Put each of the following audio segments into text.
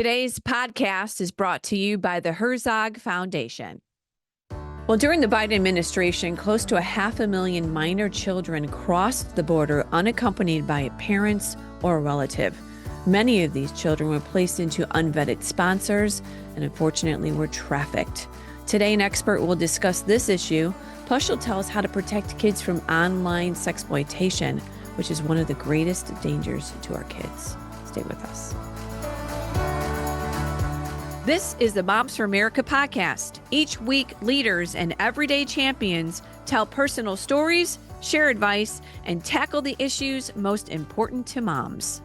Today's podcast is brought to you by the Herzog Foundation. Well, during the Biden administration, close to 500,000 minor children crossed the border unaccompanied by parents or a relative. Many of these children were placed into unvetted sponsors and unfortunately were trafficked. Today, an expert will discuss this issue. Plus, she'll tell us how to protect kids from online sexploitation, which is one of the greatest dangers to our kids. Stay with us. This is the Moms for America podcast. Each week, leaders and everyday champions tell personal stories, share advice, and tackle the issues most important to moms.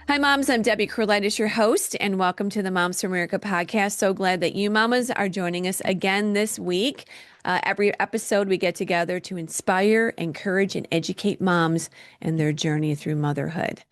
Hi, moms. I'm Debbie Curlitis, your host, and welcome to the Moms for America podcast. So glad that you mamas are joining us again this week. Every episode, we get together to inspire, encourage, and educate moms in their journey through motherhood.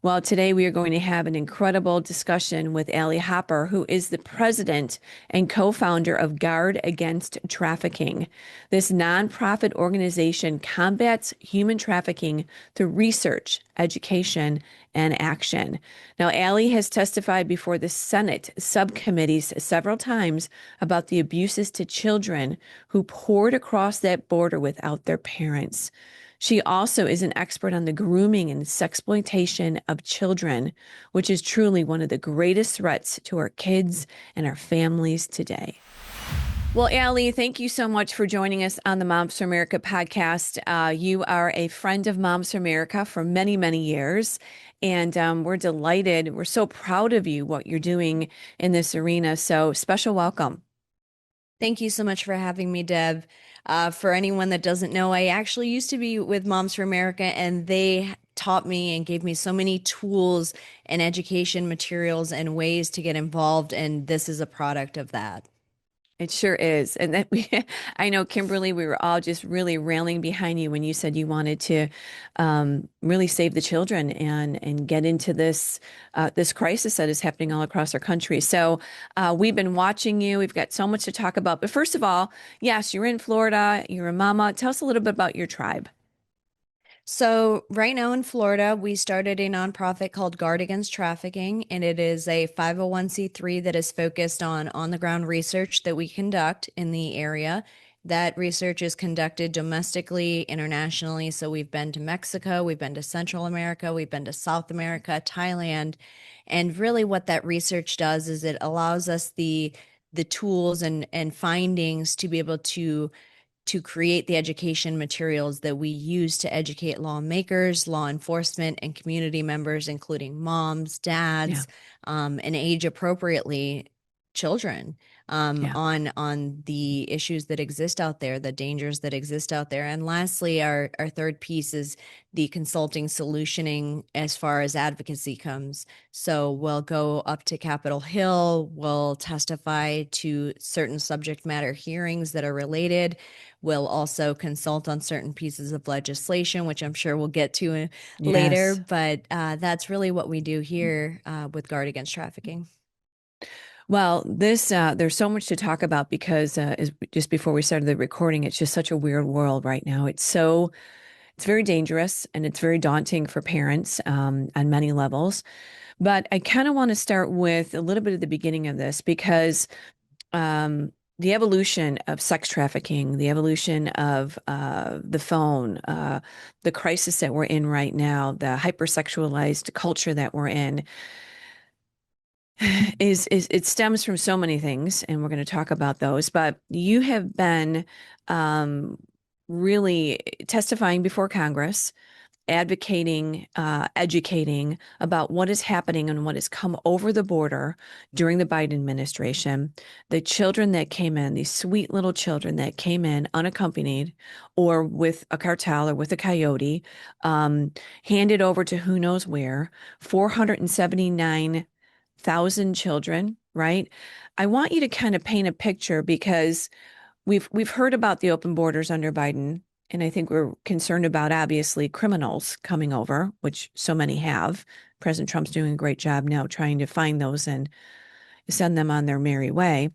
Well, today we are going to have an incredible discussion with Allie Hopper, who is the president and co-founder of Guard Against Trafficking. This nonprofit organization combats human trafficking through research, education, and action. Now, Allie has testified before the Senate subcommittees several times about the abuses to children who poured across that border without their parents. She also is an expert on the grooming and sexploitation of children, which is truly one of the greatest threats to our kids and our families today. Well, Allie, thank you so much for joining us on the Moms for America podcast. You are a friend of Moms for America for many, many years, and we're delighted. We're so proud of you, what you're doing in this arena. So special welcome. Thank you so much for having me, Deb. For anyone that doesn't know, I actually used to be with Moms for America, and they taught me and gave me so many tools and education materials and ways to get involved, and this is a product of that. It sure is. And that I know, Kimberly, we were all just really railing behind you when you said you wanted to really save the children and get into this crisis that is happening all across our country. So we've been watching you. We've got so much to talk about. But first of all, yes, you're in Florida. You're a mama. Tell us a little bit about your tribe. So right now in Florida, we started a nonprofit called Guard Against Trafficking, and it is a 501c3 that is focused on on-the-ground research that we conduct in the area. That research is conducted domestically, internationally. So we've been to Mexico, we've been to Central America, we've been to South America, Thailand. And really what that research does is it allows us the tools and findings to be able to create the education materials that we use to educate lawmakers, law enforcement, and community members, including moms, dads, and age appropriately children on the issues that exist out there, the dangers that exist out there. And lastly, our third piece is the consulting solutioning as far as advocacy comes. So we'll go up to Capitol Hill, we'll testify to certain subject matter hearings that are related. We'll also consult on certain pieces of legislation, which I'm sure we'll get to later. But that's really what we do here with Guard Against Trafficking. Well, there's so much to talk about because just before we started the recording, it's just such a weird world right now. It's very dangerous and it's very daunting for parents on many levels. But I kind of want to start with a little bit of the beginning of this because the evolution of sex trafficking, the evolution of the phone, the crisis that we're in right now, the hypersexualized culture that we're in, is it stems from so many things, and we're going to talk about those. But you have been really testifying before Congress, advocating, educating about what is happening and what has come over the border during the Biden administration. The children that came in, these sweet little children that came in unaccompanied or with a cartel or with a coyote, handed over to who knows where, 479,000 children, right? I want you to kind of paint a picture because we've heard about the open borders under Biden, and I think we're concerned about, obviously, criminals coming over, which so many have. President Trump's doing a great job now trying to find those and send them on their merry way.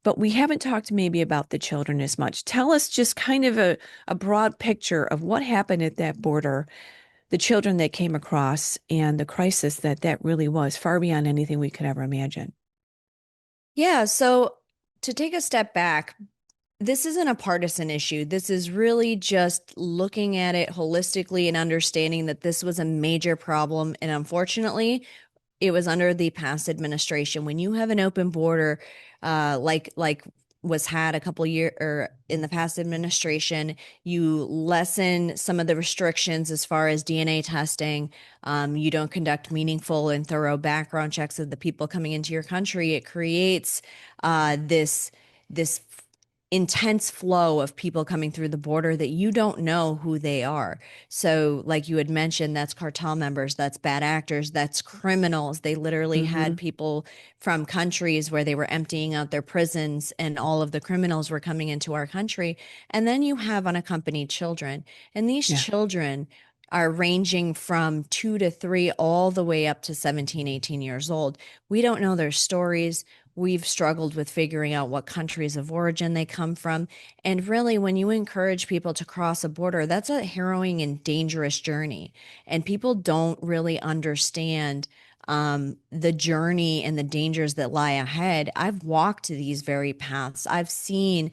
But we haven't talked maybe about the children as much. Tell us just kind of a broad picture of what happened at that border, the children that came across, and the crisis that that really was, far beyond anything we could ever imagine. Yeah, so to take a step back, this isn't a partisan issue. This is really just looking at it holistically and understanding that this was a major problem. And unfortunately, it was under the past administration. When you have an open border, like was had a couple year or in the past administration, you lessen some of the restrictions as far as DNA testing. You don't conduct meaningful and thorough background checks of the people coming into your country. It creates this intense flow of people coming through the border that you don't know who they are. So, like you had mentioned, that's cartel members, that's bad actors, that's criminals. They literally had Hmm. people from countries where they were emptying out their prisons, and all of the criminals were coming into our country. And then you have unaccompanied children, and these Yeah. children are ranging from 2 to 3 all the way up to 17, 18 years old. We don't know their stories. We've struggled with figuring out what countries of origin they come from. And really, when you encourage people to cross a border, that's a harrowing and dangerous journey. And people don't really understand the journey and the dangers that lie ahead. I've walked these very paths. I've seen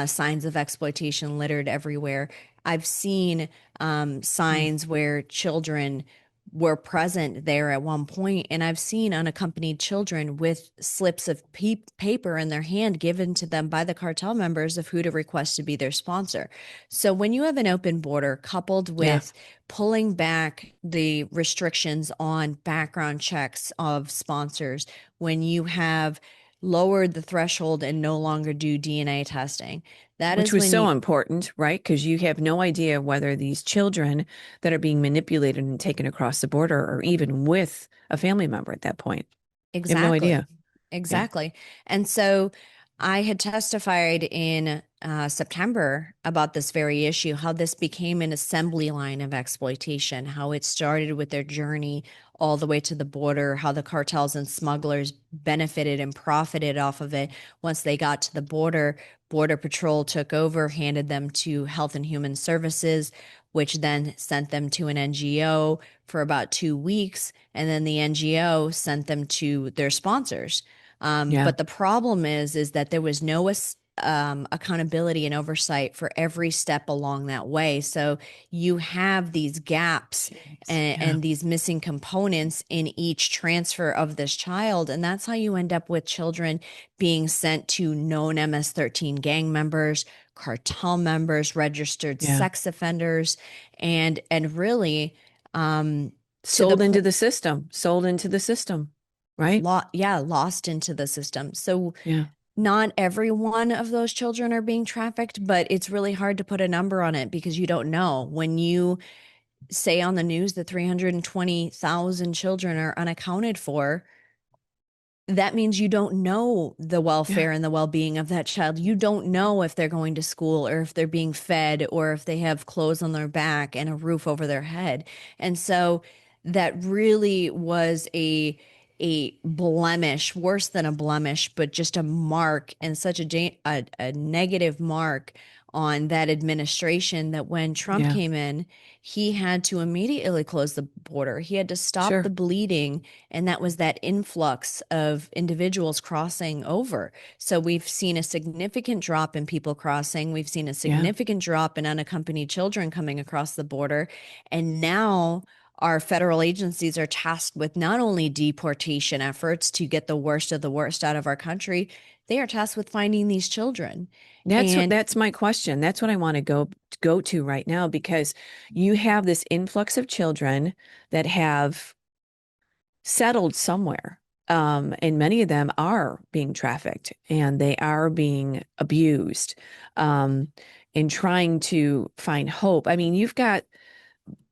signs of exploitation littered everywhere. I've seen Mm. signs where children were present there at one point, and I've seen unaccompanied children with slips of paper in their hand given to them by the cartel members of who to request to be their sponsor. So when you have an open border coupled Yeah. with pulling back the restrictions on background checks of sponsors, when you have lowered the threshold and no longer do DNA testing, that Which is was when so you important, right? Because you have no idea whether these children that are being manipulated and taken across the border are even with a family member at that point. You have no exactly. idea. Yeah. Exactly. And so I had testified in September about this very issue, how this became an assembly line of exploitation, how it started with their journey all the way to the border, how the cartels and smugglers benefited and profited off of it. Once they got to the border, Border Patrol took over, handed them to Health and Human Services, which then sent them to an NGO for about 2 weeks. And then the NGO sent them to their sponsors. Yeah. But the problem is that there was no accountability and oversight for every step along that way. So you have these gaps Jeez. and Yeah. these missing components in each transfer of this child. And that's how you end up with children being sent to known MS-13 gang members, cartel members, registered Yeah. sex offenders, and really to the Sold into point the system, sold into the system, right? lost into the system. So Yeah. not every one of those children are being trafficked, but it's really hard to put a number on it because you don't know. When you say on the news that 320,000 children are unaccounted for, that means you don't know the Yeah. welfare and the well-being of that child. You don't know if they're going to school or if they're being fed or if they have clothes on their back and a roof over their head. And so that really was a blemish, worse than a blemish, but just a mark and such a negative mark on that administration that when Trump Yeah. came in, he had to immediately close the border. He had to stop the Sure. bleeding, and that was that influx of individuals crossing over. So we've seen a significant drop in people crossing. We've seen a Yeah. significant drop in unaccompanied children coming across the border. And now our federal agencies are tasked with not only deportation efforts to get the worst of the worst out of our country, they are tasked with finding these children. And That's my question. That's what I want to go to right now because you have this influx of children that have settled somewhere. And many of them are being trafficked and they are being abused in trying to find hope. I mean, you've got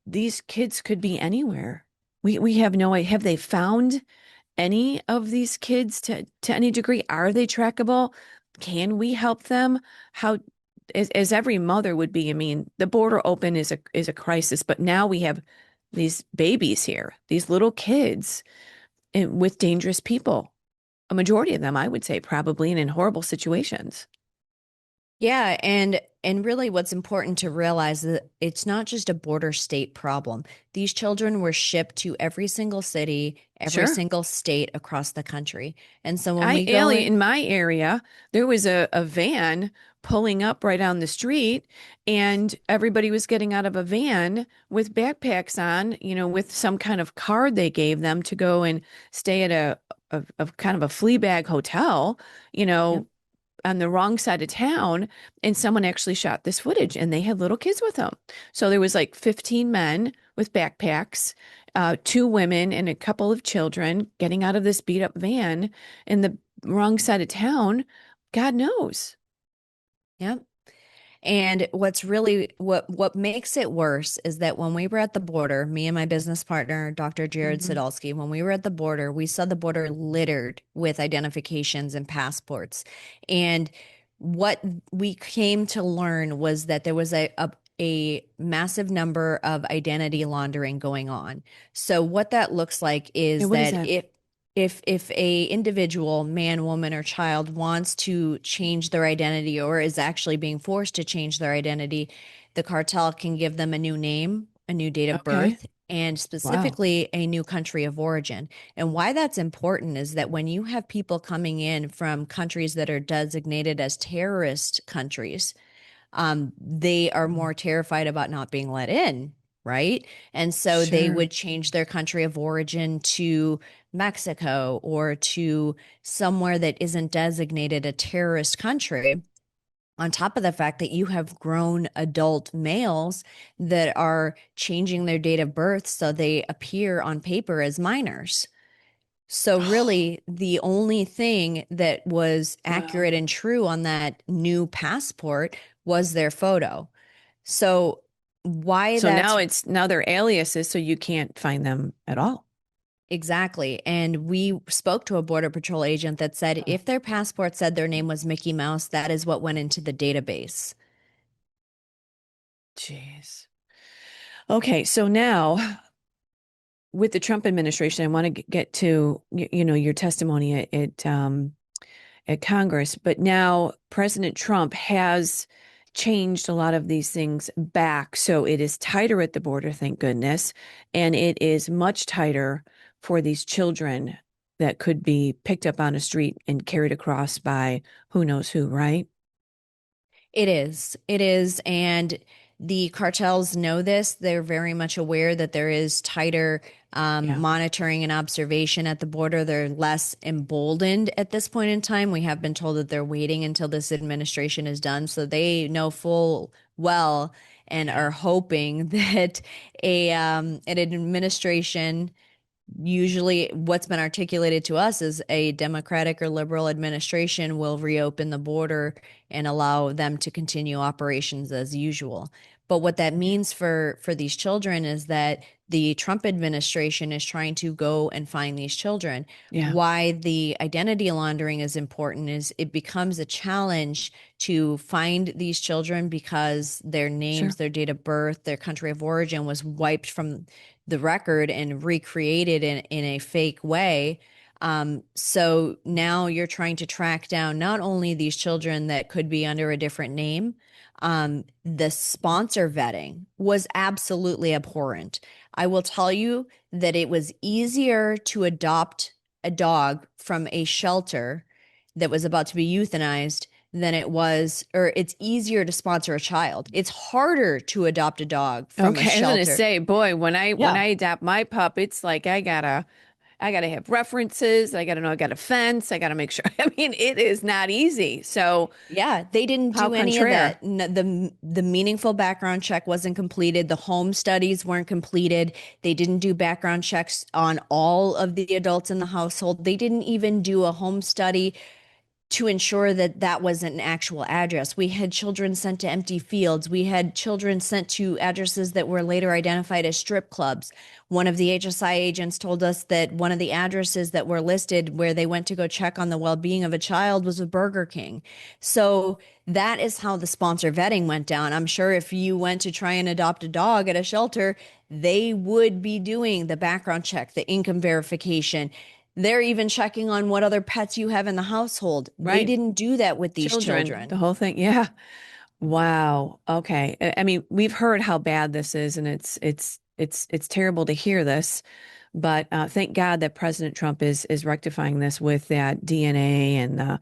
these kids could be anywhere. We have no idea. Have they found any of these kids to any degree? Are they trackable? Can we help them? How as every mother would be, I mean, the border open is a crisis, but now we have these babies here, these little kids with dangerous people a majority of them, I would say, probably, and in horrible situations. Yeah, and really what's important to realize is that it's not just a border state problem. These children were shipped to every single city, every Sure. single state across the country. And so when I we go Allie, in, in my area, there was a van pulling up right on the street, and everybody was getting out of a van with backpacks on, with some kind of card they gave them to go and stay at a kind of a flea bag hotel, you yep, know, on the wrong side of town, and someone actually shot this footage, and they had little kids with them. So there was like 15 men with backpacks, two women and a couple of children getting out of this beat up van in the wrong side of town. God knows. yep. And what makes it worse is that when we were at the border, me and my business partner, Dr. Jared Mhm. Sadolski, when we were at the border, we saw the border littered with identifications and passports. And what we came to learn was that there was a massive number of identity laundering going on. So what that looks like And is what is that that? if a individual, man, woman, or child wants to change their identity or is actually being forced to change their identity, the cartel can give them a new name, a new date of Okay. birth, and Wow. specifically a new country of origin. And why that's important is that when you have people coming in from countries that are designated as terrorist countries, they are more terrified about not being let in, right? And so they Sure. would change their country of origin to Mexico or to somewhere that isn't designated a terrorist country. On top of the fact that you have grown adult males that are changing their date of birth so they appear on paper as minors. So, really, the only thing that was Wow. accurate and true on that new passport was their photo. So, why So that's now they're aliases, so you can't find them at all. exactly. And we spoke to a Border Patrol agent that said Oh, if their passport said their name was Mickey Mouse, that is what went into the database. jeez. Okay, so now with the Trump administration, I want to get to your testimony at Congress, but now President Trump has changed a lot of these things back, so it is tighter at the border, thank goodness, and it is much tighter for these children that could be picked up on a street and carried across by who knows who, right? It is. It is. And the cartels know this. They're very much aware that there is tighter Yeah. monitoring and observation at the border. They're less emboldened at this point in time. We have been told that they're waiting until this administration is done. So they know full well and Yeah. are hoping that an administration usually what's been articulated to us is a Democratic or liberal administration will reopen the border and allow them to continue operations as usual. But what that Yeah. means for these children is that the Trump administration is trying to go and find these children. Yeah. Why the identity laundering is important is it becomes a challenge to find these children because their names, Sure. their date of birth, their country of origin was wiped from the record and recreated in a fake way. So now you're trying to track down not only these children that could be under a different name, the sponsor vetting was absolutely abhorrent. I will tell you that it was easier to adopt a dog from a shelter that was about to be euthanized than it was, or it's easier to sponsor a child. It's harder to adopt a dog from a Okay, I was gonna shelter. say, boy, when I Yeah. adopt my pup, it's like I gotta have references. I gotta know I got a fence. I gotta make sure. I mean, it is not easy. So Yeah, they didn't how do any of contraire. that. The meaningful background check wasn't completed. The home studies weren't completed. They didn't do background checks on all of the adults in the household. They didn't even do a home study to ensure that that was an actual address. We had children sent to empty fields. We had children sent to addresses that were later identified as strip clubs. One of the HSI agents told us that one of the addresses that were listed where they went to go check on the well-being of a child was a Burger King. So that is how the sponsor vetting went down. I'm sure if you went to try and adopt a dog at a shelter, they would be doing the background check, the income verification, They're even checking on what other pets you have in the household. They Right. didn't do that with these Children, the children. whole thing. Yeah. Wow. Okay. I mean, we've heard how bad this is, and it's terrible to hear this. But thank God that President Trump is rectifying this with that DNA and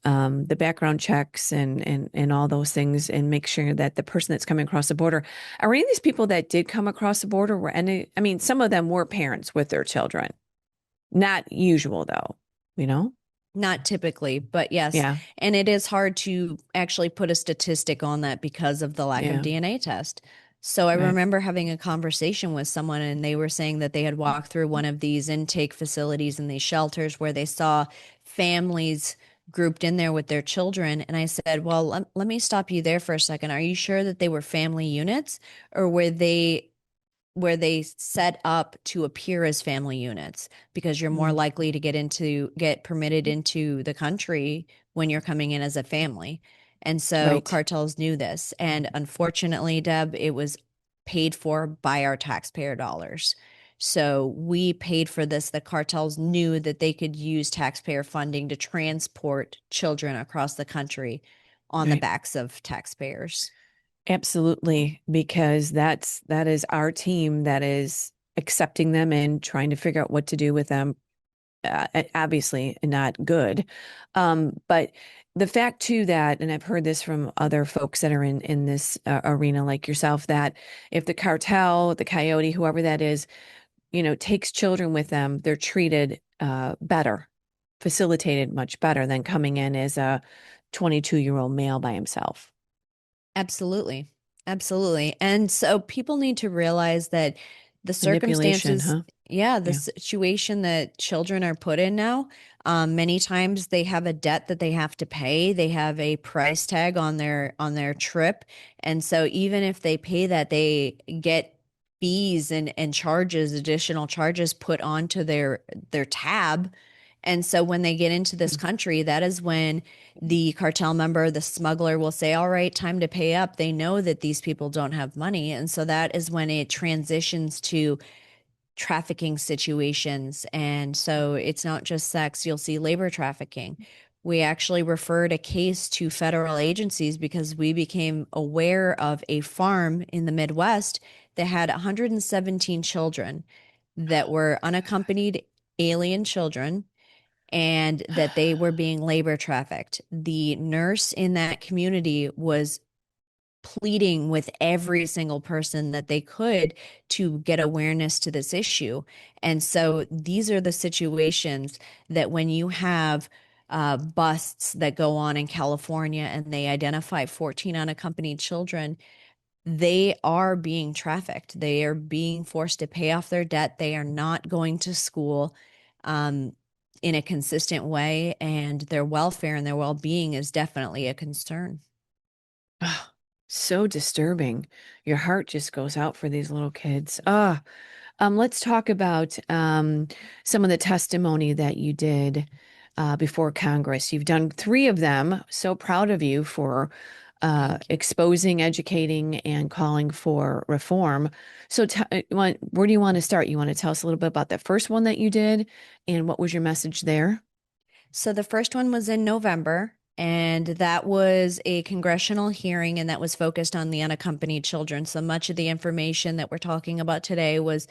the background checks and all those things, and make sure that the person that's coming across the border, are any of these people that did come across the border were any? I mean, some of them were parents with their children. Not usual though, you know? Not typically, but yes. Yeah. And it is hard to actually put a statistic on that because of the lack of Yeah. DNA test. So I Right. remember having a conversation with someone, and they were saying that they had walked through one of these intake facilities and these shelters where they saw families grouped in there with their children. And I said, well, let me stop you there for a second. Are you sure that they were family units, or where they set up to appear as family units, because you're more Mm. likely to get permitted into the country when you're coming in as a family. And so Right. cartels knew this. And unfortunately, Deb, it was paid for by our taxpayer dollars. So we paid for this. The cartels knew that they could use taxpayer funding to transport children across the country on the Right. backs of taxpayers. Absolutely, because that is our team that is accepting them and trying to figure out what to do with them. Obviously, not good. But the fact too that, and I've heard this from other folks that are in this arena like yourself, that if the cartel, the coyote, whoever that is, takes children with them, they're treated better, facilitated much better than coming in as a 22-year-old male by himself. Absolutely. Absolutely. And so people need to realize that the Manipulation, circumstances, huh? yeah, the Yeah. situation that children are put in now, many times they have a debt that they have to pay. They have a price tag on their trip. And so even if they pay that, they get fees and charges, additional charges put onto their tab. And so when they get into this country, that is when the cartel member, the smuggler will say, all right, time to pay up. They know that these people don't have money. And so that is when it transitions to trafficking situations. And so it's not just sex, you'll see labor trafficking. We actually referred a case to federal agencies because we became aware of a farm in the Midwest that had 117 children that were unaccompanied alien children, and that they were being labor trafficked. The nurse in that community was pleading with every single person that they could to get awareness to this issue. And so these are the situations that when you have busts that go on in California and they identify 14 unaccompanied children, they are being trafficked. They are being forced to pay off their debt. They are not going to school um, in a consistent way, and their welfare and their well being is definitely a concern. Ah, so disturbing. Your heart just goes out for these little kids. Ah, let's talk about some of the testimony that you did before Congress. You've done three of them. So proud of you for Thank you. exposing, educating, and calling for reform. So, where do you want to start? You want to tell us a little bit about the first one that you did, and what was your message there? So the first one was in November, and that was a congressional hearing, and that was focused on the unaccompanied children. So much of the information that we're talking about today was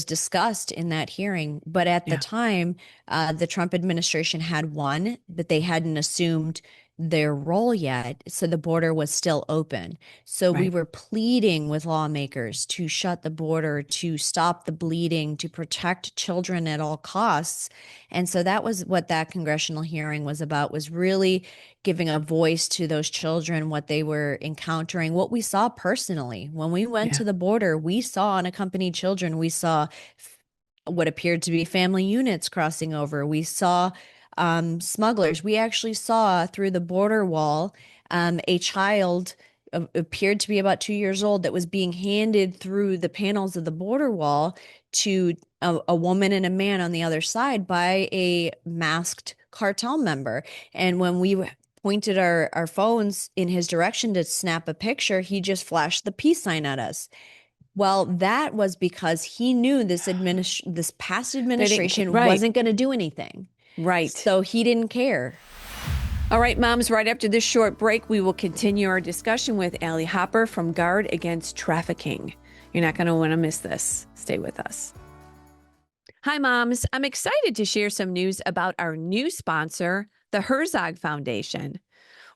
discussed in that hearing. But at the Yeah, time, the Trump administration had won, but they hadn't assumed their role yet. So the border was still open. So we right. were pleading with lawmakers to shut the border, to stop the bleeding, to protect children at all costs. And so that was what that congressional hearing was about, was really giving a voice to those children, what they were encountering, what we saw personally. When we went Yeah, to the border, we saw unaccompanied children. We saw what appeared to be family units crossing over. We saw smugglers. We actually saw through the border wall a child appeared to be about 2 years old that was being handed through the panels of the border wall to a woman and a man on the other side by a masked cartel member. And when we pointed our phones in his direction to snap a picture, he just flashed the peace sign at us. Well, that was because he knew this past They didn't ca- administration right, wasn't going to do anything. right. So he didn't care. All right, moms, right after this short break, we will continue our discussion with Allie Hopper from Guard Against Trafficking. You're not going to want to miss this. Stay with us. Hi, moms. I'm excited to share some news about our new sponsor, the Herzog Foundation.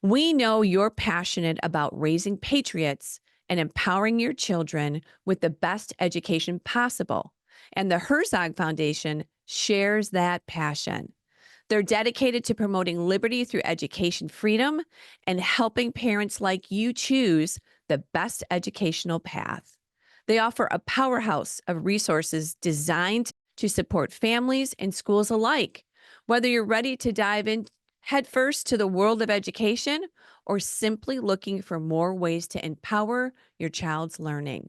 We know you're passionate about raising patriots and empowering your children with the best education possible. And the Herzog Foundation shares that passion. They're dedicated to promoting liberty through education freedom and helping parents like you choose the best educational path. They offer a powerhouse of resources designed to support families and schools alike. Whether you're ready to dive in headfirst to the world of education or simply looking for more ways to empower your child's learning.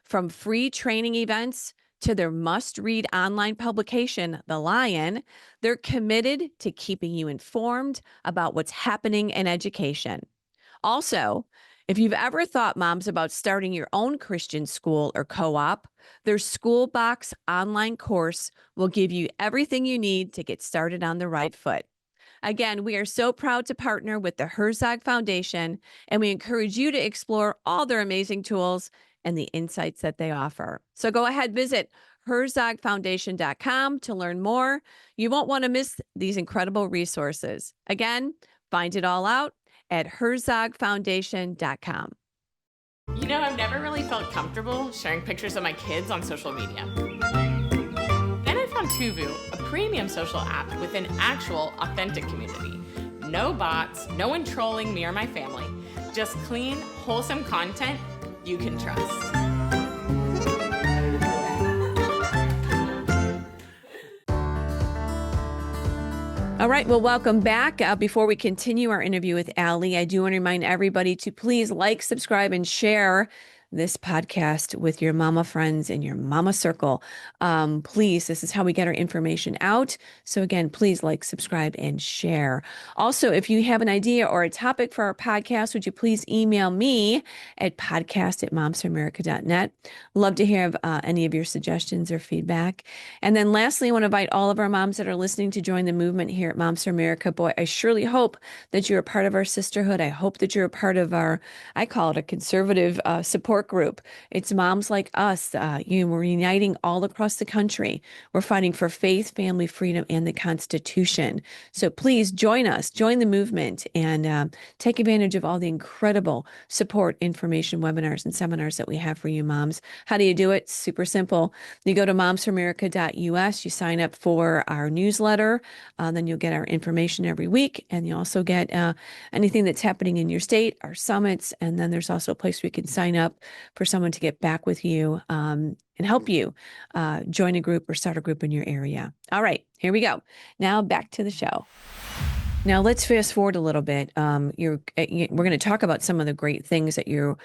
From free training events to their must read online publication, The Lion, they're committed to keeping you informed about what's happening in education. Also, if you've ever thought, moms, about starting your own Christian school or co op, their School Box online course will give you everything you need to get started on the right foot. Again, we are so proud to partner with the Herzog Foundation, and we encourage you to explore all their amazing tools and the insights that they offer. So go ahead, visit herzogfoundation.com to learn more. You won't want to miss these incredible resources. Again, find it all out at herzogfoundation.com. I've never really felt comfortable sharing pictures of my kids on social media. Then I found Tuvu, a premium social app with an actual, authentic community. No bots, no one trolling me or my family. Just clean, wholesome content you can trust. All right, well, welcome back. Before we continue our interview with Allie, I do want to remind everybody to please like, subscribe, and share this podcast with your mama friends in your mama circle. Please, this is how we get our information out. So again, please like, subscribe, and share. Also, if you have an idea or a topic for our podcast, would you please email me at podcast@momsforamerica.net. Love to hear any of your suggestions or feedback. And then lastly, I want to invite all of our moms that are listening to join the movement here at Moms for America. Boy, I surely hope that you're a part of our sisterhood. I hope that you're a part of our, I call it a conservative support group. It's moms like us. We're uniting all across the country. We're fighting for faith, family, freedom, and the Constitution. So please join us, join the movement, and take advantage of all the incredible support, information, webinars, and seminars that we have for you moms. How do you do it? Super simple. You go to momsforamerica.us, you sign up for our newsletter, then you'll get our information every week, and you also get anything that's happening in your state, our summits, and then there's also a place where you can sign up for someone to get back with you and help you join a group or start a group in your area. All right, here we go. Now back to the show. Now let's fast forward a little bit. We're going to talk about some of the great things that you're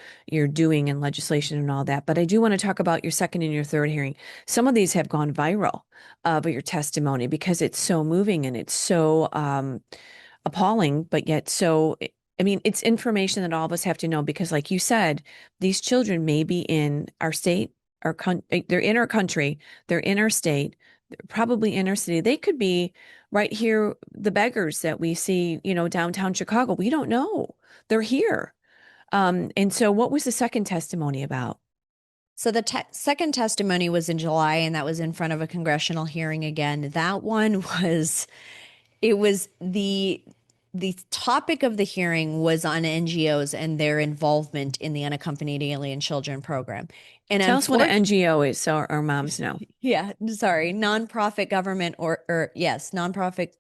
doing in legislation and all that, but I do want to talk about your second and your third hearing. Some of these have gone viral, but your testimony because it's so moving and it's so appalling, but yet so. I mean, it's information that all of us have to know because, like you said, these children may be in our state, they're in our country, they're in our state, they're probably in our city. They could be right here, the beggars that we see, downtown Chicago. We don't know. They're here. And so what was the second testimony about? So the second testimony was in July, and that was in front of a congressional hearing again. That one was, it was the topic of the hearing was on NGOs and their involvement in the unaccompanied alien children program. And Tell us what an NGO is so our moms know. yeah, sorry, nonprofit government or yes, nonprofit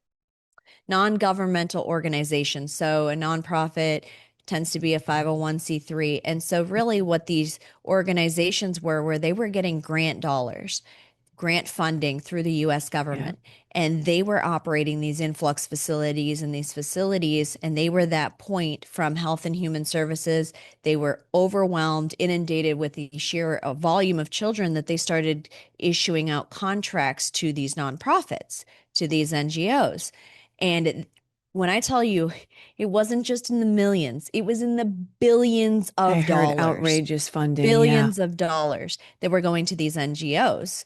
non-governmental organization. So a nonprofit tends to be a 501c3. And so really what these organizations were they were getting grant dollars, grant funding through the US government. Yeah. And they were operating these influx facilities and these facilities, and they were that point from Health and Human Services. They were overwhelmed, inundated with the sheer volume of children that they started issuing out contracts to these nonprofits, to these NGOs. And when I tell you, it wasn't just in the millions, it was in the billions I of heard dollars, outrageous funding. Yeah. billions of dollars that were going to these NGOs.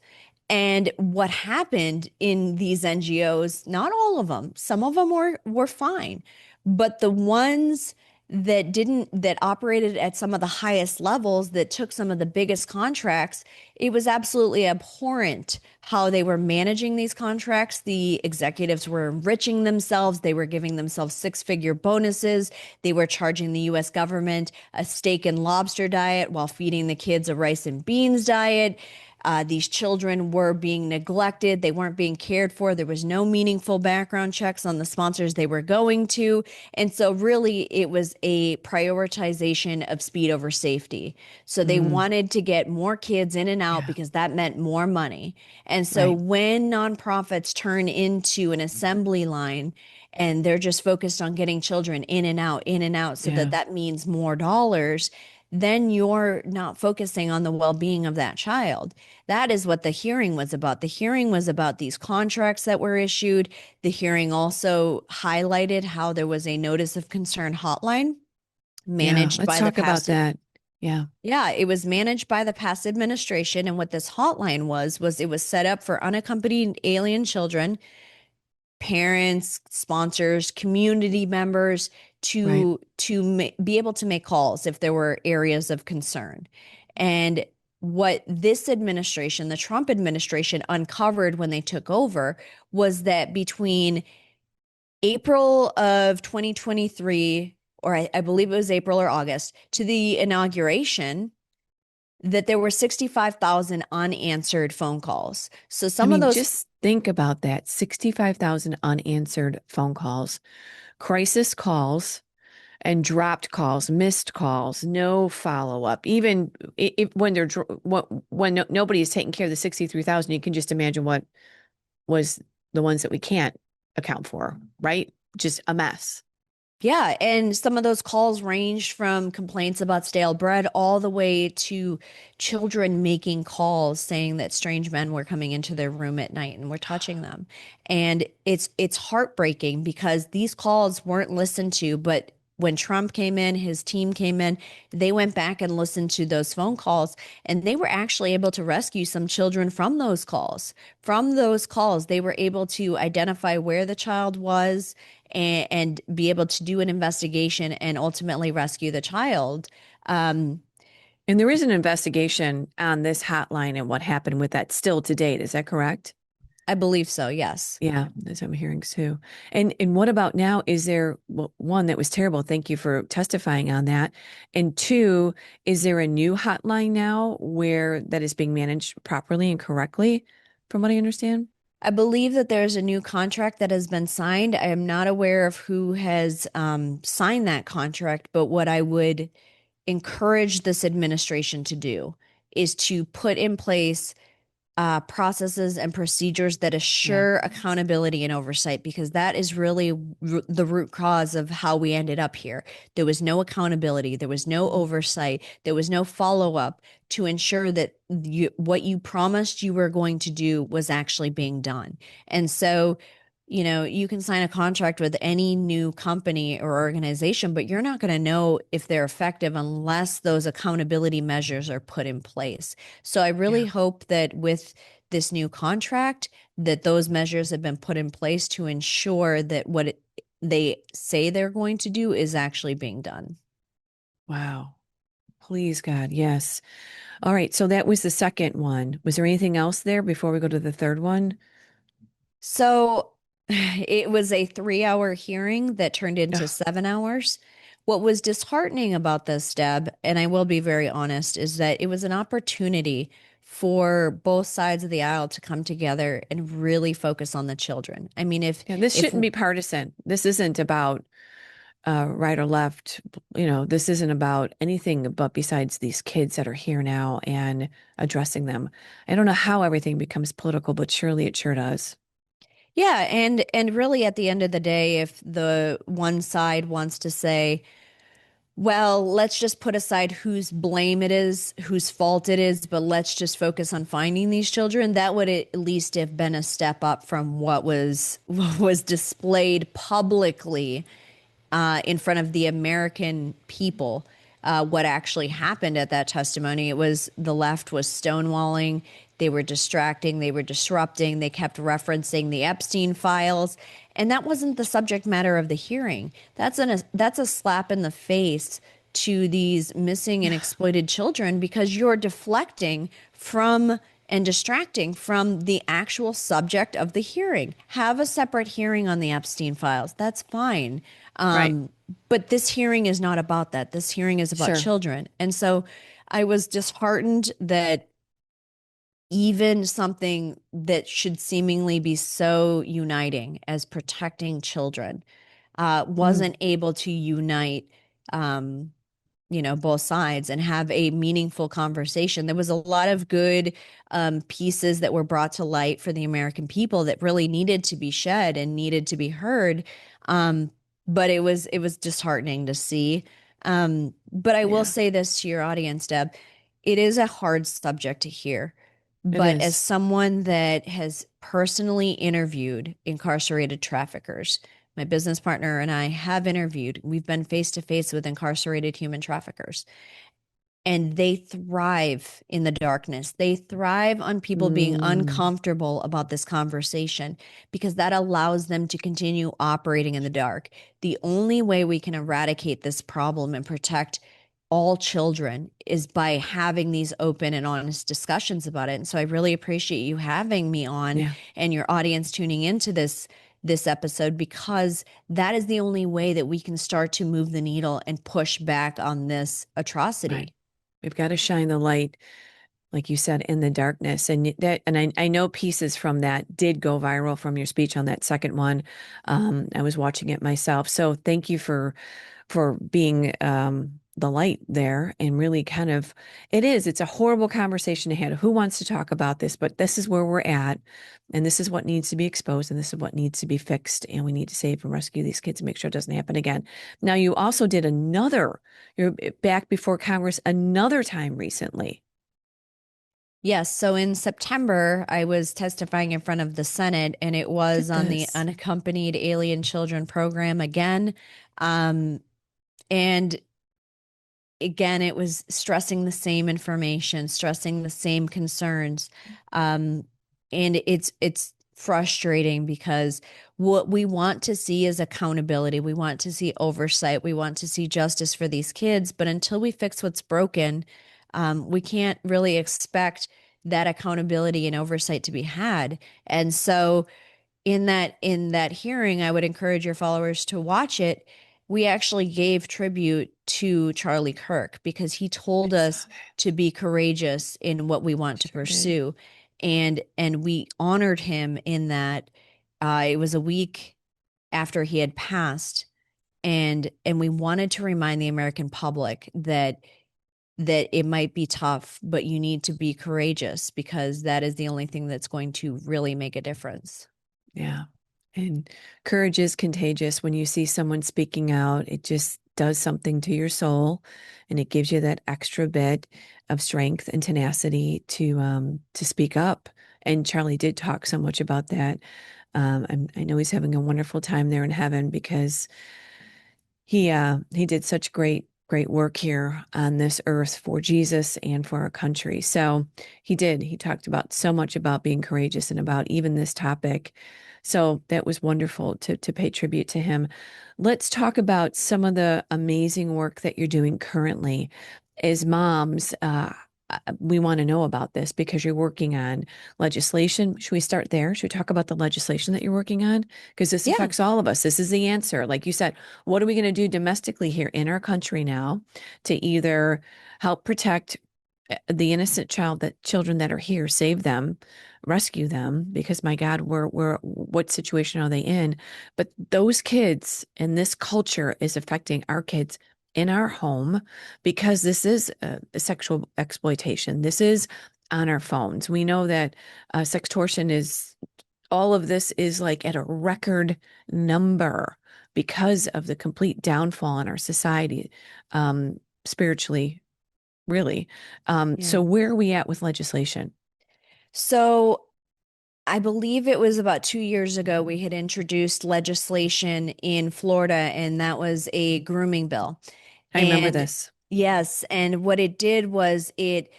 And what happened in these NGOs, not all of them, some of them were fine, but the ones that didn't, that operated at some of the highest levels, that took some of the biggest contracts, it was absolutely abhorrent how they were managing these contracts. The executives were enriching themselves, they were giving themselves six-figure bonuses, they were charging the US government a steak and lobster diet while feeding the kids a rice and beans diet. These children were being neglected. They weren't being cared for. There was no meaningful background checks on the sponsors they were going to. And so, really, it was a prioritization of speed over safety. So, they Mm, wanted to get more kids in and out yeah. because that meant more money. And so, Right. when nonprofits turn into an assembly line, and they're just focused on getting children in and out, so that Yeah. that means more dollars, then you're not focusing on the well-being of that child. That is what the hearing was about. The hearing was about these contracts that were issued. The hearing also highlighted how there was a notice of concern hotline Yeah. managed Let's by the talk about past. that. Yeah. Yeah, it was managed by the past administration. And what this hotline was it was set up for unaccompanied alien children, parents, sponsors, community members Right. be able to make calls if there were areas of concern. And what this administration, the Trump administration, uncovered when they took over was that between April of 2023, or I believe it was April or August, to the inauguration, that there were 65,000 unanswered phone calls. So I some of mean, those. just think about that 65,000 unanswered phone calls, crisis calls, and dropped calls, missed calls, no follow up. Even if when they're when nobody is taking care of the 63,000, you can just imagine what was the ones that we can't account for, right? Just a mess. Yeah, and some of those calls ranged from complaints about stale bread all the way to children making calls saying that strange men were coming into their room at night and were touching them. And it's heartbreaking because these calls weren't listened to, but when Trump came in, his team came in, they went back and listened to those phone calls, and they were actually able to rescue some children from those calls. From those calls, they were able to identify where the child was and be able to do an investigation and ultimately rescue the child. Um, And there is an investigation on this hotline and what happened with that still to date. Is that correct? I believe so, yes. Yeah, that's what I'm hearing too. And what about now? Is there well, one that was terrible? Thank you for testifying on that. And two, is there a new hotline now where that is being managed properly and correctly, from what I understand? I believe that there's a new contract that has been signed. I am not aware of who has signed that contract, but what I would encourage this administration to do is to put in place processes and procedures that Yeah. assure accountability and oversight, because that is really the root cause of how we ended up here. There was no accountability, there was no oversight, there was no follow up to ensure that what you promised you were going to do was actually being done. And so, you can sign a contract with any new company or organization, but you're not going to know if they're effective unless those accountability measures are put in place. So I really Yeah. hope that with this new contract, that those measures have been put in place to ensure that they say they're going to do is actually being done. Wow. Please, God. Yes. All right. So that was the second one. Was there anything else there before we go to the third one? So it was a 3 hour hearing that turned into Ugh, 7 hours. What was disheartening about this, Deb, and I will be very honest, is that it was an opportunity for both sides of the aisle to come together and really focus on the children. I mean, yeah, this if shouldn't be partisan. This isn't about right or left. This isn't about anything but besides these kids that are here now and addressing them. I don't know how everything becomes political, but surely it sure does. Yeah, and really at the end of the day, if the one side wants to say, Well, let's just put aside whose blame it is, whose fault it is, but let's just focus on finding these children. That would at least have been a step up from what was displayed publicly in front of the American people. What actually happened at that testimony? It was the left was stonewalling. They were distracting. They were disrupting. They kept referencing the Epstein files, and that wasn't the subject matter of the hearing. That's a slap in the face to these missing and exploited children because you're deflecting from and distracting from the actual subject of the hearing. Have a separate hearing on the Epstein files. That's fine. Right. But this hearing is not about that. This hearing is about Sure. children. And so I was disheartened that even something that should seemingly be so uniting as protecting children Mm, wasn't able to unite um, both sides and have a meaningful conversation. There was a lot of good pieces that were brought to light for the American people that really needed to be shed and needed to be heard. Um, but it was disheartening to see. But I will yeah, say this to your audience, Deb, it is a hard subject to hear. it But as is. someone that has personally interviewed incarcerated traffickers, my business partner and I have interviewed, we've been face to face with incarcerated human traffickers, and they thrive in the darkness. They thrive on people being Mm, uncomfortable about this conversation because that allows them to continue operating in the dark. The only way we can eradicate this problem and protect all children is by having these open and honest discussions about it. And so I really appreciate you having me on yeah, and your audience tuning into this episode because that is the only way that we can start to move the needle and push back on this right. atrocity. We've got to shine the light, like you said, in the darkness. And I know pieces from that did go viral from your speech on that second one. I was watching it myself. So thank you for being the light there and really kind of it's a horrible conversation to have. Who wants to talk about this? But this is where we're at, and this is what needs to be exposed, and this is what needs to be fixed, and we need to save and rescue these kids and make sure it doesn't happen again. Now, you also did you're back before Congress another time recently. Yes. So in September, I was testifying in front of the Senate, and it was Did on the this. unaccompanied alien children program again. Um, and again, it was stressing the same information, stressing the same concerns. Um, and it's frustrating because what we want to see is accountability. We want to see oversight. We want to see justice for these kids. But until we fix what's broken, we can't really expect that accountability and oversight to be had. And so in that hearing, I would encourage your followers to watch it. We actually gave tribute to Charlie Kirk because he I told saw us that. to be courageous in what we want to Sure did. pursue, and we honored him in that. It was a week after he had passed, and we wanted to remind the American public that it might be tough, but you need to be courageous because that is the only thing that's going to really make a difference. Yeah. And courage is contagious. When you see someone speaking out, it just does something to your soul, and it gives you that extra bit of strength and tenacity to speak up. And Charlie did talk so much about that. I know he's having a wonderful time there in heaven because he did such great work here on this earth for Jesus and for our country. So he talked about so much about being courageous and about even this topic. So that was wonderful to pay tribute to him. Let's talk about some of the amazing work that you're doing currently as moms. We want to know about this because you're working on legislation. Should we start there? Should we talk about the legislation that you're working on? Because this Yeah. affects all of us. This is the answer. Like you said, what are we going to do domestically here in our country now to either help protect the innocent children that are here, save them, rescue them? Because my God, what situation are they in? But those kids and this culture is affecting our kids in our home because this is a sexual exploitation. This is on our phones. We know that sextortion is all of this is like at a record number because of the complete downfall in our society, spiritually, really. Yeah. So where are we at with legislation? So I believe it was about 2 years ago we had introduced legislation in Florida, and that was a grooming bill. I remember And this. yes, and what it did was it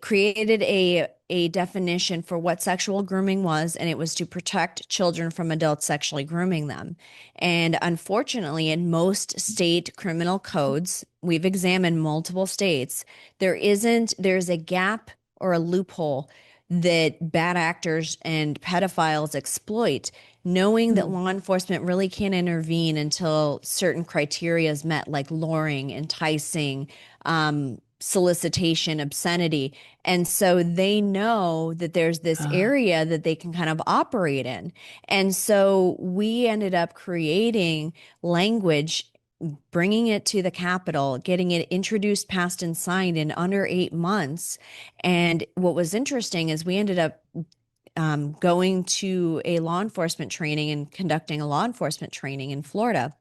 created a definition for what sexual grooming was, and it was to protect children from adults sexually grooming them. And unfortunately, in most state criminal codes, we've examined multiple states, there's a gap or a loophole that bad actors and pedophiles exploit, knowing that Hmm. law enforcement really can't intervene until certain criteria is met, like luring, enticing, solicitation, obscenity. And so they know that there's this Uh, area that they can kind of operate in. And so we ended up creating language, bringing it to the Capitol, getting it introduced, passed, and signed in under 8 months. And what was interesting is we ended up going to a law enforcement training and conducting a law enforcement training in Florida.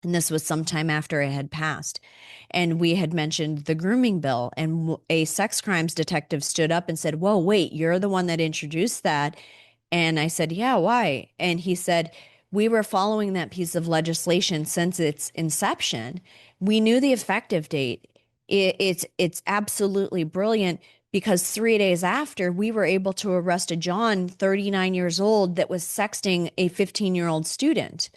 And this was sometime after it had passed. And we had mentioned the grooming bill, and a sex crimes detective stood up and said, "Whoa, wait, you're the one that introduced that." And I said, "Yeah, why?" And he said, "We were following that piece of legislation since its inception. We knew the effective date. It's absolutely brilliant because 3 days after, we were able to arrest a John, 39 years old, that was sexting a 15-year-old student."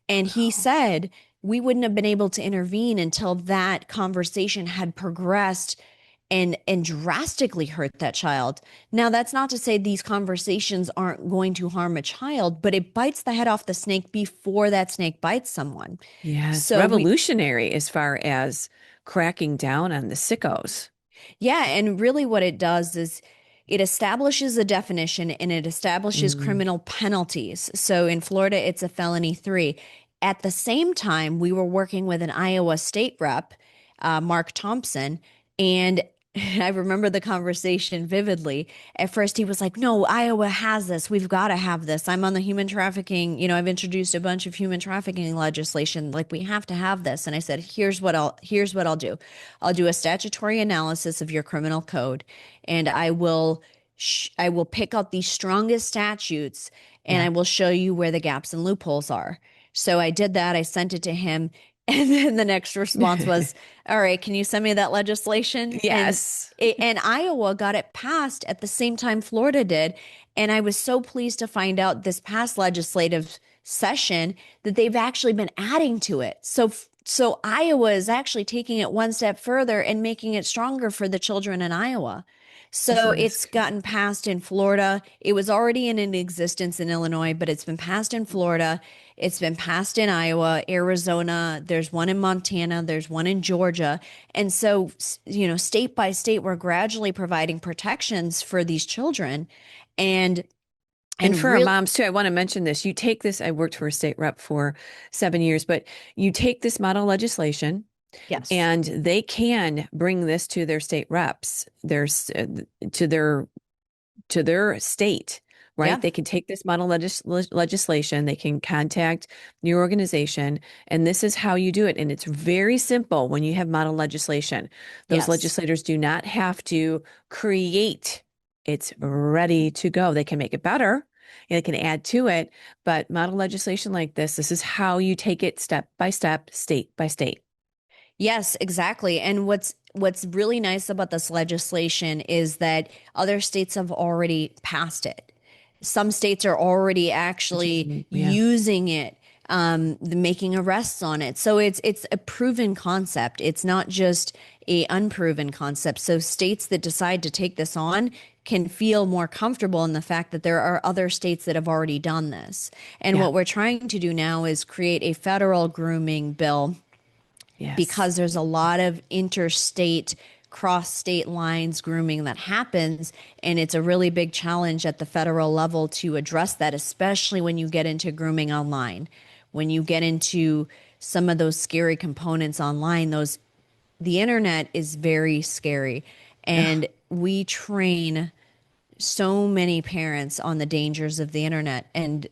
And he said, "We wouldn't have been able to intervene until that conversation had progressed and drastically hurt that child." Now, that's not to say these conversations aren't going to harm a child, but it bites the head off the snake before that snake bites someone. yes, So we revolutionary as far as cracking down on the sickos. Yeah, and really what it does is it establishes a definition and it establishes Mm. criminal penalties. So in Florida, it's a felony three. At the same time, we were working with an Iowa state rep, Mark Thompson, and I remember the conversation vividly. At first, he was like, "No, Iowa has this. We've got to have this. I'm on the human trafficking. I've introduced a bunch of human trafficking legislation. Like, we have to have this." And I said, "Here's what I'll do. I'll do a statutory analysis of your criminal code, and I will pick out the strongest statutes, and Yeah. I will show you where the gaps and loopholes are." So I did that. I sent it to him. And then the next response was, "All right, can you send me that legislation?" And Yes. Iowa got it passed at the same time Florida did. And I was so pleased to find out this past legislative session that they've actually been adding to it. So Iowa is actually taking it one step further and making it stronger for the children in Iowa. So Isn't this it's gotten passed in Florida. It was already in existence in Illinois, but it's been passed in Florida. It's been passed in Iowa, Arizona. There's one in Montana. There's one in Georgia. And so, state by state, we're gradually providing protections for these children. And And and for our real moms too, I want to mention this. You take this, I worked for a state rep for 7 years, but you take this model legislation Yes. and they can bring this to their state reps, to their state, right? Yeah. They can take this model legislation, they can contact your organization, and this is how you do it. And it's very simple when you have model legislation. Those Yes. legislators do not have to create, it's ready to go. They can make it better. They can add to it, but model legislation like this is how you take it step by step, state by state. Yes, exactly. And what's really nice about this legislation is that other states have already passed it. Some states are already Which is, actually yeah, using it, making arrests on it. So it's a proven concept. It's not just a unproven concept. So states that decide to take this on can feel more comfortable in the fact that there are other states that have already done this. And yeah, what we're trying to do now is create a federal grooming bill yes, because there's a lot of interstate, cross state lines grooming that happens. And it's a really big challenge at the federal level to address that, especially when you get into grooming online. When you get into some of those scary components online, the internet is very scary. ugh, And we train so many parents on the dangers of the internet. And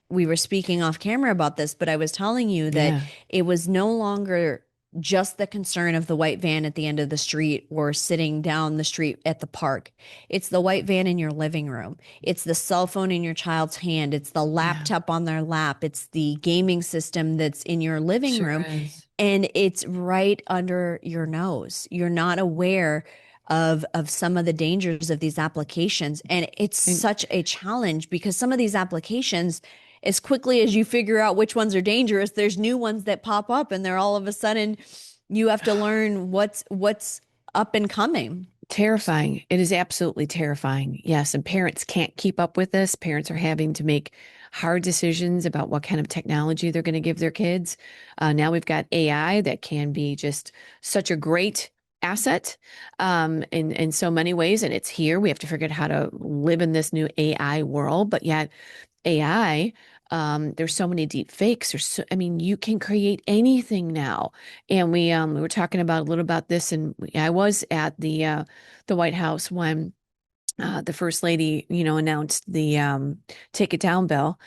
we were speaking off camera about this, but I was telling you that Yeah, it was no longer just the concern of the white van at the end of the street or sitting down the street at the park. It's the white van in your living room. It's the cell phone in your child's hand. It's the yeah, laptop on their lap. It's the gaming system that's in your living sure room. is. And it's right under your nose. You're not aware of some of the dangers of these applications. And it's And such a challenge because some of these applications, as quickly as you figure out which ones are dangerous, there's new ones that pop up and they're all of a sudden you have to learn what's up and coming. terrifying. It is absolutely terrifying. Yes, and parents can't keep up with this. Parents are having to make hard decisions about what kind of technology they're going to give their kids. Now we've got AI that can be just such a great asset in so many ways, and it's here. We have to figure out how to live in this new AI world, but yet AI, there's so many deep fakes. I mean, you can create anything now. And we were talking about a little about this, and I was at the White House when the first lady, announced the take it down bill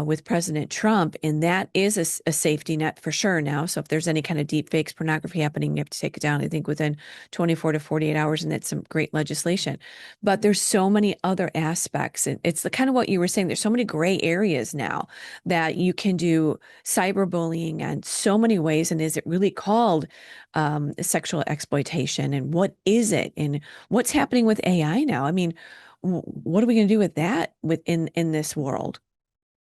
with President Trump, and that is a safety net for sure now. So if there's any kind of deep fakes, pornography happening, you have to take it down, I think, within 24 to 48 hours, and that's some great legislation. But there's so many other aspects, and it's the kind of what you were saying. There's so many gray areas now that you can do cyberbullying in so many ways. And is it really called sexual exploitation? And what is it? And what's happening with AI now? I mean, what are we going to do with that in this world?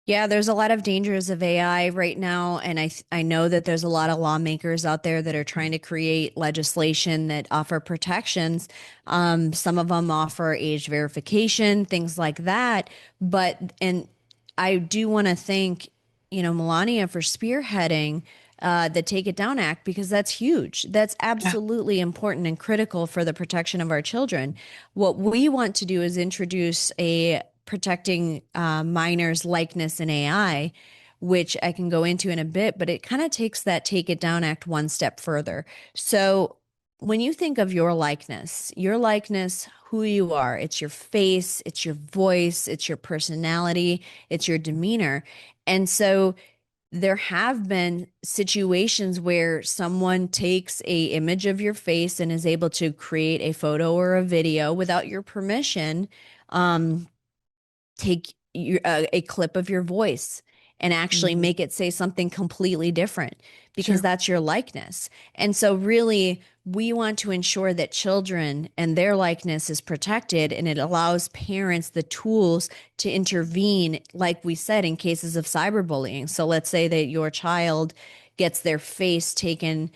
Yeah, there's a lot of dangers of AI right now, and I know that there's a lot of lawmakers out there that are trying to create legislation that offer protections. Some of them offer age verification, things like that. But and I do want to thank, Melania for spearheading the Take It Down Act because that's huge. That's Yeah. absolutely important and critical for the protection of our children. What we want to do is introduce a protecting minors' likeness in AI, which I can go into in a bit, but it kind of takes that Take It Down Act one step further. So when you think of your likeness, who you are, it's your face, it's your voice, it's your personality, it's your demeanor. And so there have been situations where someone takes a image of your face and is able to create a photo or a video without your permission, um, take a clip of your voice and actually Mhm. make it say something completely different because Sure. that's your likeness. And so, really, we want to ensure that children and their likeness is protected and it allows parents the tools to intervene, like we said, in cases of cyberbullying. So, let's say that your child gets their face taken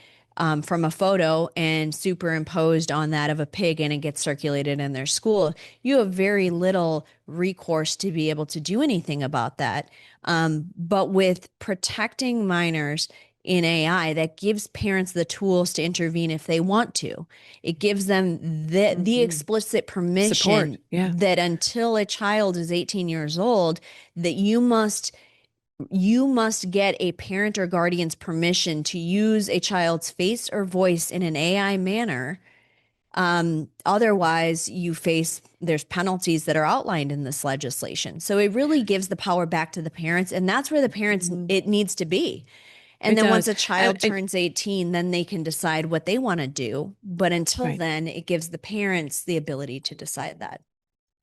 from a photo and superimposed on that of a pig and it gets circulated in their school, you have very little recourse to be able to do anything about that. But with protecting minors in AI, that gives parents the tools to intervene if they want to. It gives them the Mhm. explicit Support. permission Yeah. that until a child is 18 years old, that you must get a parent or guardian's permission to use a child's face or voice in an AI manner. Otherwise, there's penalties that are outlined in this legislation. So it really gives the power back to the parents, and that's where the parents Mhm. it needs to be. And It then once does. a child turns 18, then they can decide what they want to do. But until Right. then, it gives the parents the ability to decide that.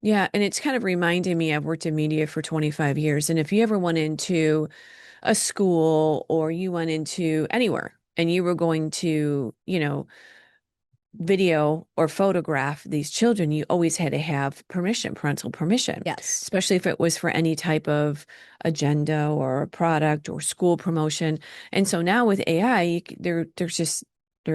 Yeah. And it's kind of reminding me, I've worked in media for 25 years. And if you ever went into a school or you went into anywhere and you were going to, video or photograph these children, you always had to have permission, parental permission, Yes. especially if it was for any type of agenda or a product or school promotion. And so now with AI, there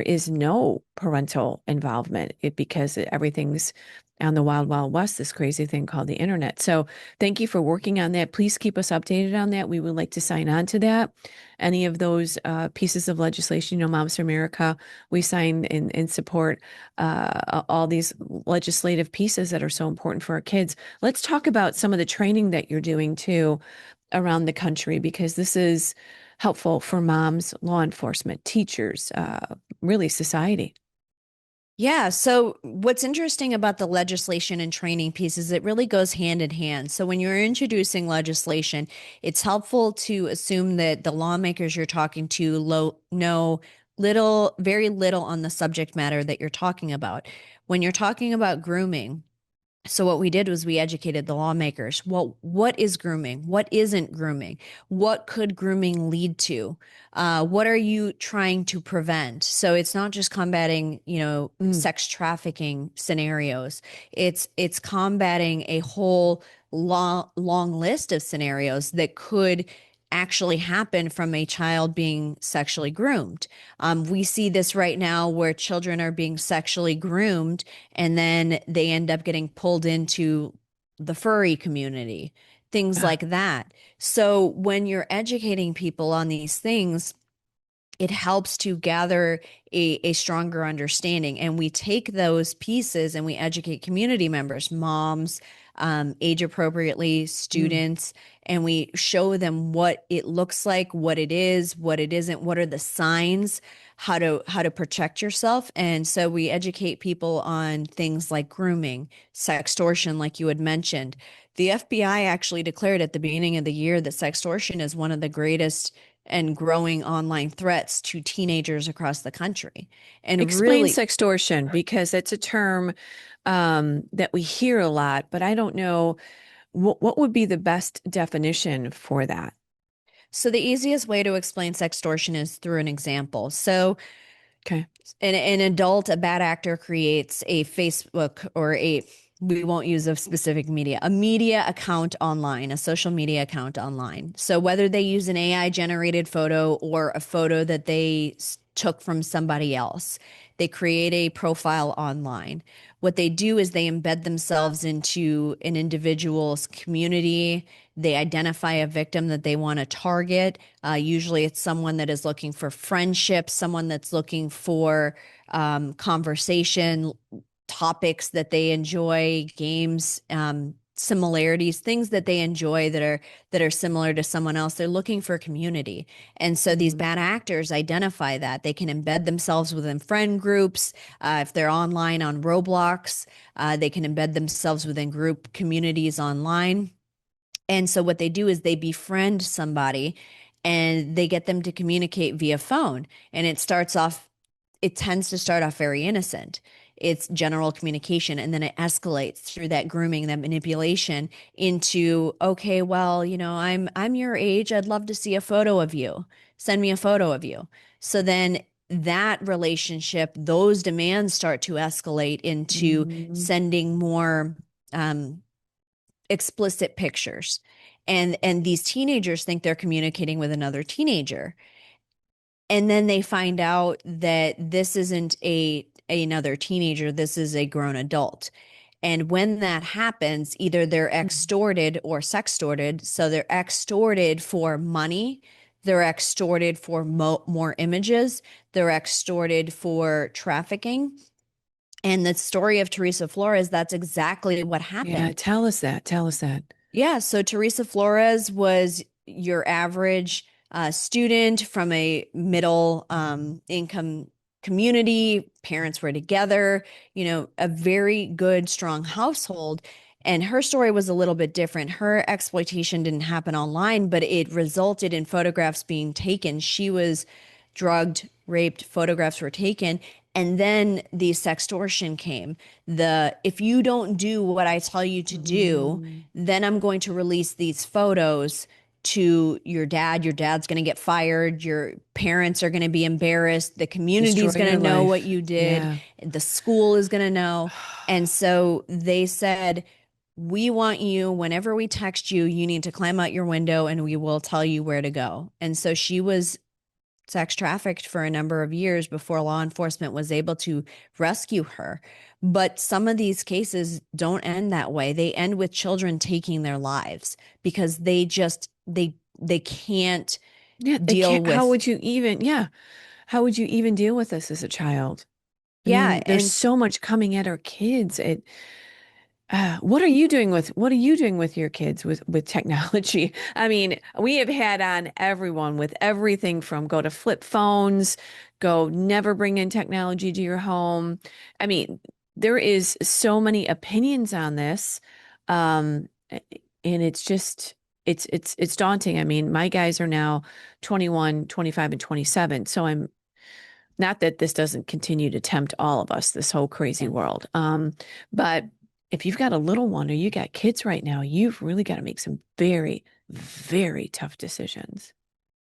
is no parental involvement because everything's on the wild, wild west, this crazy thing called the internet. So thank you for working on that. Please keep us updated on that. We would like to sign on to that. Any of those pieces of legislation, Moms for America, we sign and support all these legislative pieces that are so important for our kids. Let's talk about some of the training that you're doing too around the country, because this is helpful for moms, law enforcement, teachers, really society. Yeah. So, what's interesting about the legislation and training piece is it really goes hand in hand. So, when you're introducing legislation, it's helpful to assume that the lawmakers you're talking to know little, very little on the subject matter that you're talking about. When you're talking about grooming, so what we did was we educated the lawmakers. Well, what is grooming? What isn't grooming? What could grooming lead to? What are you trying to prevent? So it's not just combating, Mm. sex trafficking scenarios. It's combating a whole long list of scenarios that could actually happen from a child being sexually groomed. We see this right now where children are being sexually groomed and then they end up getting pulled into the furry community, things Ah, like that. So when you're educating people on these things, it helps to gather a stronger understanding. And we take those pieces and we educate community members, moms, age appropriately, mm. students, and we show them what it looks like, what it is, what it isn't, what are the signs, how to protect yourself. And so we educate people on things like grooming, sextortion, like you had mentioned. The FBI actually declared at the beginning of the year that sextortion is one of the greatest and growing online threats to teenagers across the country. And Explain really, sextortion because it's a term that we hear a lot, but I don't know what would be the best definition for that. so the easiest way to explain sextortion is through an example. So Okay. an adult, a bad actor creates a Facebook or we won't use a specific media, a media account online, a social media account online. So whether they use an AI generated photo or a photo that they took from somebody else, they create a profile online. What they do is they embed themselves into an individual's community. They identify a victim that they want to target. Usually it's someone that is looking for friendship, someone that's looking for conversation, topics that they enjoy, games, similarities, things that they enjoy that are similar to someone else. They're looking for community. And so these Mhm. bad actors identify that. They can embed themselves within friend groups. If they're online on Roblox, they can embed themselves within group communities online. And so what they do is they befriend somebody and they get them to communicate via phone. And it tends to start off very innocent. It's general communication, and then it escalates through that grooming, that manipulation into, okay, well, I'm your age. I'd love to see a photo of you. Send me a photo of you. So then that relationship, those demands start to escalate into Mhm. sending more um, explicit pictures. And these teenagers think they're communicating with another teenager. And then they find out that this isn't another teenager, this is a grown adult. And when that happens, either they're extorted or sextorted. So they're extorted for money, they're extorted for more images, they're extorted for trafficking. And the story of Teresa Flores, that's exactly what Yeah, happened. tell us that. Tell us that. Yeah, so Teresa Flores was your average student from a middle income community. Parents were together, a very good, strong household. And her story was a little bit different. Her exploitation didn't happen online, but it resulted in photographs being taken. She was drugged, raped, photographs were taken. And then the sextortion came. If you don't do what I tell you to do, Mm. then I'm going to release these photos to your dad. Your dad's going to get fired. Your parents are going to be embarrassed. The Destroy community's going to your know what life. you did. Yeah. The school is going to know. And so they said, we want you, whenever we text you, you need to climb out your window and we will tell you where to go. And so she was sex trafficked for a number of years before law enforcement was able to rescue her. But some of these cases don't end that way. They end with children taking their lives because they can't Yeah, they deal can't. How with. would you even, yeah, how would you even deal with this as a child? I Yeah, mean, there's and so much coming at our kids. what are you doing with your kids with technology? I mean, we have had on everyone with everything from go to flip phones, go never bring in technology to your home. I mean, there is so many opinions on this. And it's just it's daunting. I mean, my guys are now 21, 25, and 27. So I'm not that this doesn't continue to tempt all of us, this whole crazy Yeah. world. But if you've got a little one or you got kids right now, you've really got to make some very, very tough decisions.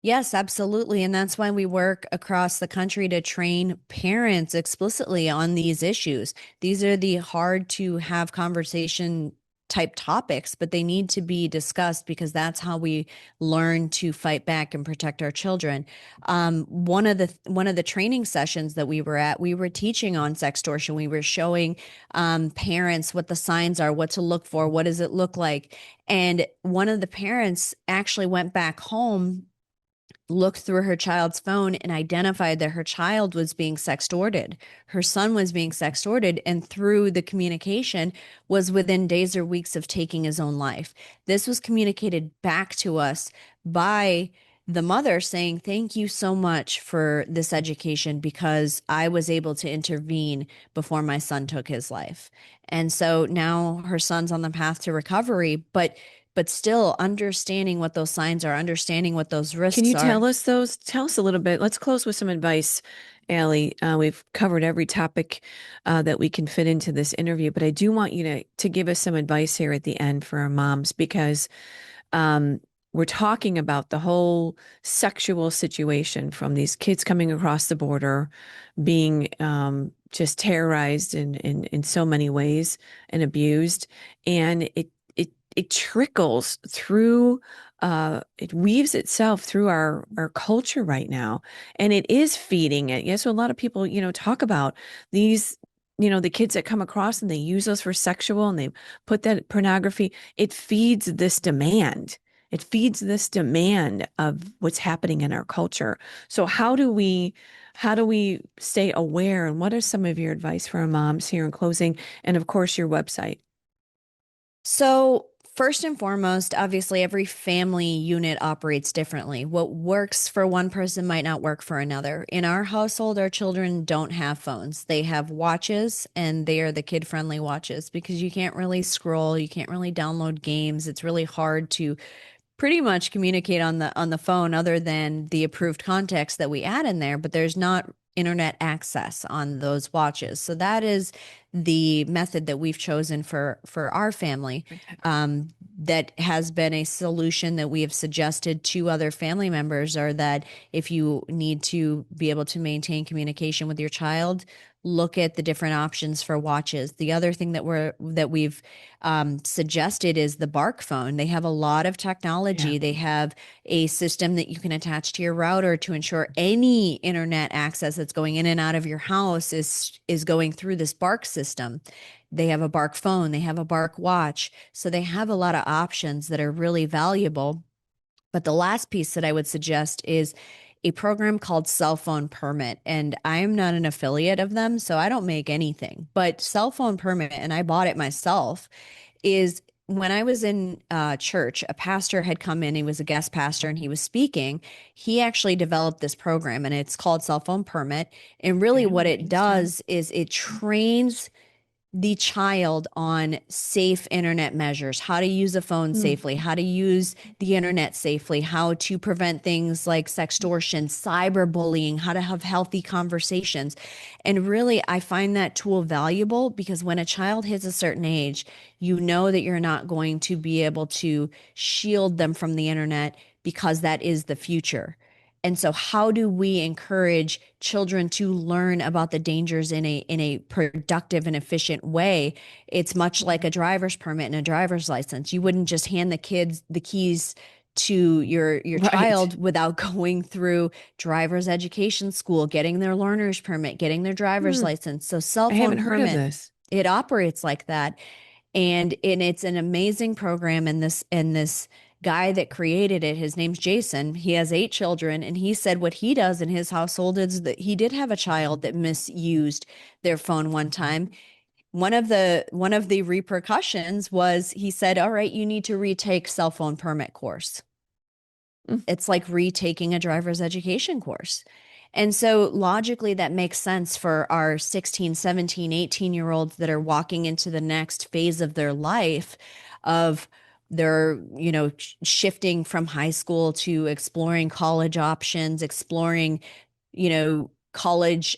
Yes, absolutely. And that's why we work across the country to train parents explicitly on these issues. These are the hard to have conversation type topics, but they need to be discussed because that's how we learn to fight back and protect our children. One of the training sessions that we were at, we were teaching on sextortion. We were showing parents what the signs are, what to look for, what does it look like. And one of the parents actually went back home, looked through her child's phone, and identified that her child was being sextorted. Her son was being sextorted, and through the communication was within days or weeks of taking his own life. This was communicated back to us by the mother saying, "Thank you so much for this education because I was able to intervene before my son took his life." And so now her son's on the path to recovery, but still understanding what those signs are, understanding what those Can risks you are. tell us those? Tell us a little bit. Let's close with some advice, Allie. We've covered every topic that we can fit into this interview, but I do want you to give us some advice here at the end for our moms because um, we're talking about the whole sexual situation from these kids coming across the border, being just terrorized in so many ways and abused, and it trickles through. It weaves itself through our culture right now, and it is feeding it. Yeah, so a lot of people, talk about these, the kids that come across and they use us for sexual and they put that pornography. It feeds this demand. It feeds this demand of what's happening in our culture. So how do we stay aware? And what are some of your advice for our moms here in closing? And of course, your website. So, first and foremost, obviously, every family unit operates differently. What works for one person might not work for another. In our household, our children don't have phones. They have watches, and they are the kid-friendly watches because you can't really scroll, you can't really download games. It's really hard to pretty much communicate on the phone other than the approved context that we add in there, but there's not internet access on those watches. So that is the method that we've chosen for our family. That has been a solution that we have suggested to other family members, or that if you need to be able to maintain communication with your child, look at the different options for watches. The other thing that we've suggested is the Bark phone. They have a lot of Yeah. technology. They have a system that you can attach to your router to ensure any internet access that's going in and out of your house is going through this Bark system. They have a Bark phone. They have a Bark watch. So they have a lot of options that are really valuable. But the last piece that I would suggest is a program called Cell Phone Permit. And I'm not an affiliate of them, so I don't make anything. But Cell Phone Permit, and I bought it myself, is when I was in church, a pastor had come in. He was a guest pastor and he was speaking. He actually developed this program and it's called Cell Phone Permit. And Okay, really, I'm what it writing this down. does is it trains the child on safe internet measures, how to use a phone Hmm. safely, how to use the internet safely, how to prevent things like sextortion, cyberbullying, how to have healthy conversations. And really, I find that tool valuable because when a child hits a certain age, you know that you're not going to be able to shield them from the internet because that is the future. And so how do we encourage children to learn about the dangers in a productive and efficient way? It's much like a driver's permit and a driver's license. You wouldn't just hand the kids the keys to your Right. child without going through driver's education school, getting their learner's permit, getting their driver's Hmm. license. So cell I phone haven't heard of permit, this. it operates like that. And it's an amazing program. And this guy that created it, his name's Jason. He has 8 children, and he said what he does in his household is that he did have a child that misused their phone one time. one of the repercussions was he said, all right, you need to retake cell phone permit course. It's like retaking a driver's education course. And so logically, that makes sense for our 16, 17, 18-year-olds that are walking into the next phase of their life of they're, shifting from high school to exploring college options, exploring, college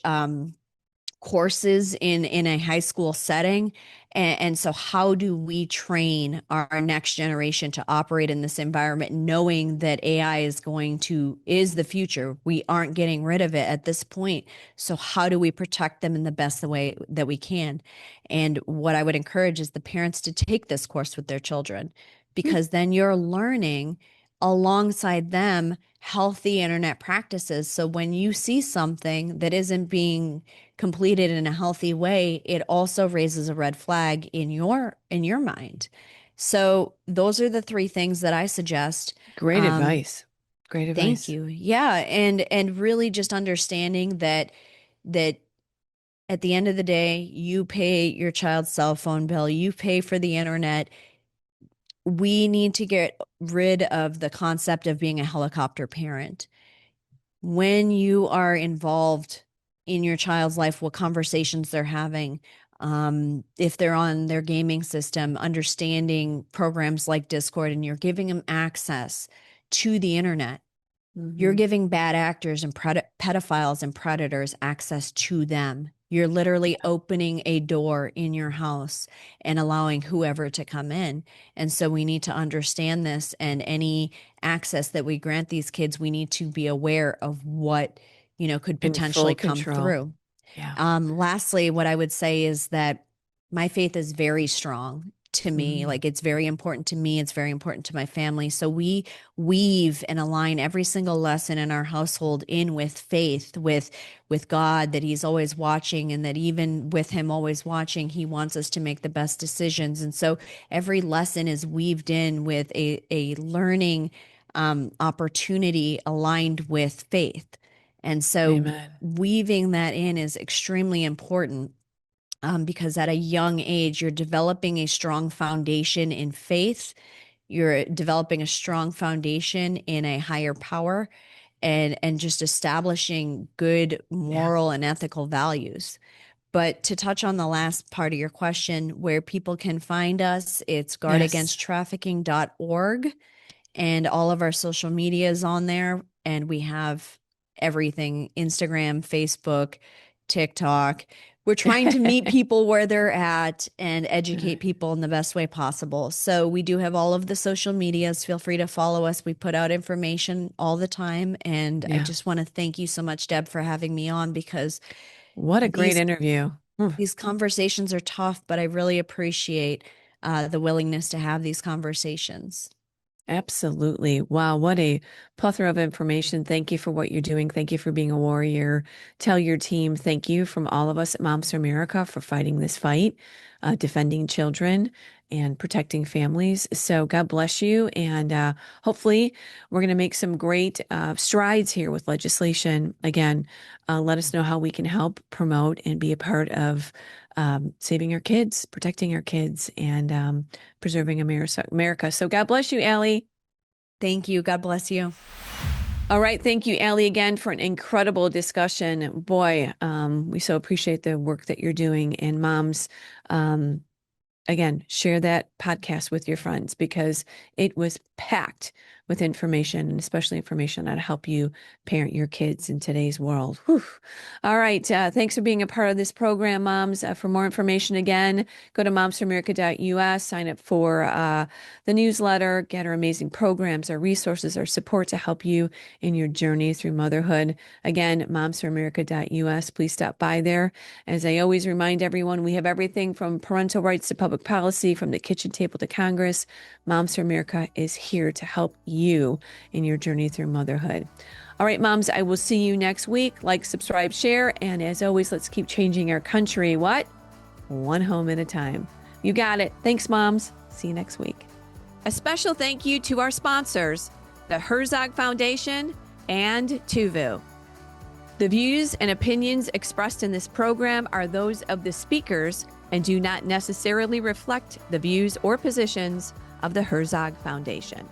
courses in a high school setting. And so how do we train our next generation to operate in this environment, knowing that AI is the future? We aren't getting rid of it at this point. So how do we protect them in the best way that we can? And what I would encourage is the parents to take this course with their children, because then you're learning alongside them healthy internet practices. So when you see something that isn't being completed in a healthy way, it also raises a red flag in your mind. So those are the three things that I suggest. Great advice. Great Thank advice. you. Yeah, and really just understanding that at the end of the day, you pay your child's cell phone bill, you pay for the internet. We need to get rid of the concept of being a helicopter parent. When you are involved in your child's life, what conversations they're having, if they're on their gaming system, understanding programs like Discord, and you're giving them access to the internet, you're giving bad actors and pedophiles and predators access to them. You're literally opening a door in your house and allowing whoever to come in. And so we need to understand this, and any access that we grant these kids, we need to be aware of what, could In potentially full come control. through. Yeah. Lastly, what I would say is that my faith is very strong to me. Like, it's very important to me. It's very important to my family. So we weave and align every single lesson in our household in with faith, with God, that he's always watching, and that even with him always watching, he wants us to make the best decisions. And so every lesson is weaved in with a learning opportunity aligned with faith. And so Amen. weaving that in is extremely important, because at a young age, you're developing a strong foundation in faith. You're developing a strong foundation in a higher power, and just establishing good moral and ethical values. But to touch on the last part of your question, where people can find us, it's Yes. guardagainsttrafficking.org, and all of our social media is on there. And we have everything: Instagram, Facebook, TikTok. We're trying to meet people where they're at and educate people in the best way possible. So we do have all of the social medias. Feel free to follow us. We put out information all the time. And I Yeah. just want to thank you so much, Deb, for having me on, because What a great these interview. these conversations are tough, but I really appreciate the willingness to have these conversations. Absolutely. Wow, what a plethora of information. Thank you for what you're doing. Thank you for being a warrior. Tell your team thank you from all of us at Moms for America for fighting this fight, defending children and protecting families. So God bless you. And hopefully we're going to make some great strides here with legislation. Again, let us know how we can help promote and be a part of saving our kids, protecting our kids, and preserving America. So God bless you, Allie. Thank you. God bless you. All right. Thank you, Allie, again for an incredible discussion. Boy, we so appreciate the work that you're doing. And moms, again, share that podcast with your friends, because it was packed with information, and especially information on how to help you parent your kids in today's world. Whew. All right. Thanks for being a part of this program, moms. For more information, again, go to momsforamerica.us, sign up for the newsletter, get our amazing programs, our resources, our support to help you in your journey through motherhood. Again, momsforamerica.us. Please stop by there. As I always remind everyone, we have everything from parental rights to public policy, from the kitchen table to Congress. Moms for America is here to help you in your journey through motherhood. All right, moms, I will see you next week. Like, subscribe, share, and as always, let's keep changing our country. What? One home at a time. You got it. Thanks, moms. See you next week. A special thank you to our sponsors, the Herzog Foundation and Tuvu. The views and opinions expressed in this program are those of the speakers and do not necessarily reflect the views or positions of the Herzog Foundation.